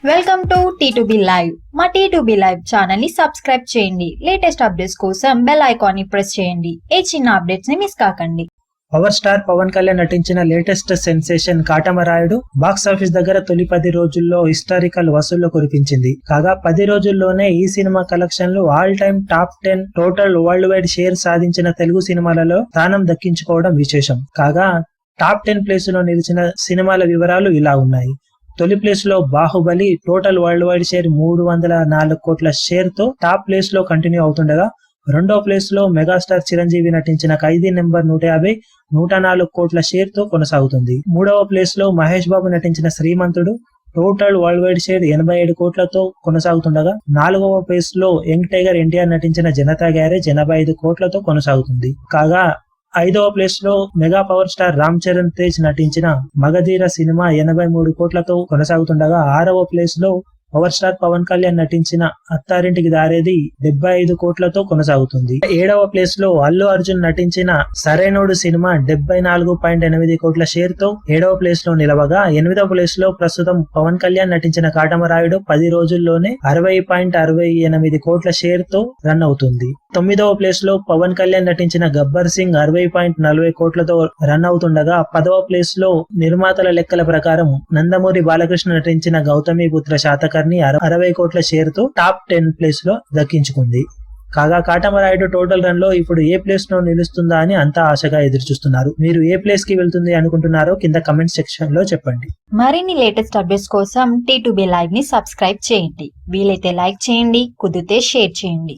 Welcome to T2B live. మా T2B live channel ని subscribe చేయండి. లేటెస్ట్ అప్డేట్స్ కోసం బెల్ ఐకాన్ ని ప్రెస్ చేయండి. ఏ చిన్న అప్డేట్స్ ని మిస్ కాకండి. పవర్ స్టార్ పవన్ కళ్యాణ్ నటించిన latest sensation Katamarayudu box office దగ్గర తొలి 10 రోజుల్లో హిస్టారికల్ వసూళ్లు కురిపించింది. కాగా 10 రోజుల్లోనే ఈ సినిమా కలెక్షన్లు all time top 10 total world wide share సాధించిన తెలుగు సినిమాలలో స్థానం దక్కించుకోవడం విశేషం. కాగా టాప్ 10 ప్లేస్ లో నిలిచిన సినిమాల వివరాలు ఇలా ఉన్నాయి. తొలి ప్లేస్ లో Baahubali total world wide share 304 కోట్ల షేర్ తో టాప్ ప్లేస్ లో కంటిన్యూ అవుతుండగా, రెండో ప్లేస్ లో మెగాస్టార్ చిరంజీవి నటించిన ఖైదీ నెంబర్ 150 104 కోట్ల షేర్ తో కొనసాగుతుంది. మూడవ ప్లేస్ లో మహేష్ బాబు నటించిన శ్రీమంతుడు టోటల్ వరల్డ్ వైడ్ షేర్ 87 కోట్లతో కొనసాగుతుండగా, నాలుగవ ప్లేస్ లో యంగ్ టైగర్ ఎన్టీఆర్ నటించిన జనతా గ్యారేజ్ 85 కోట్లతో కొనసాగుతుంది. కాగా ఐదవ ప్లేస్ లో mega power star Ram Charan Tej నటించిన మగధీర సినిమా 83 కోట్లతో కొనసాగుతుండగా, ఆరవ ప్లేస్ లో పవర్ స్టార్ పవన్ కళ్యాణ్ నటించిన అత్తారింటికి దారేది 75 కోట్లతో కొనసాగుతుంది. ఏడవ ప్లేస్ లో అల్లు అర్జున్ నటించిన సరైనోడు సినిమా 74.8 కోట్ల షేర్ తో ఏడవ ప్లేస్ లో నిలవగా, ఎనిమిదవ ప్లేస్ లో ప్రస్తుతం పవన్ కళ్యాణ్ నటించిన కాటమరాయుడు 10 రోజుల్లోనే 60.68 కోట్ల షేర్ తో రన్ అవుతుంది. తొమ్మిదవ ప్లేస్ లో పవన్ కళ్యాణ్ నటించిన గబ్బర్ సింగ్ 60.40 కోట్లతో రన్ అవుతుండగా, 10వ ప్లేస్ లో నిర్మాతల లెక్కల ప్రకారం నందమూరి బాలకృష్ణ నటించిన గౌతమిపుత్ర శాతకర్ణి 60 కోట్ల షేర్ తో టాప్ 10 ప్లేస్ లో దక్కించుకుంది. కాగా కాటమరాయుడు టోటల్ రన్ లో ఇప్పుడు ఏ ప్లేస్ లో నిలుస్తుందా అని అంతా ఆశగా ఎదురుచూస్తున్నారు. మీరు ఏ ప్లేస్ కి వెళ్తుంది అనుకుంటున్నారో కింద కమెంట్ సెక్షన్ లో చెప్పండి. మరిన్ని లేటెస్ట్ అప్డేట్స్ కోసం T2B లైవ్ ని సబ్స్క్రైబ్ చేయండి. వీలైతే లైక్ చేయండి, కుదిరితే షేర్ చేయండి.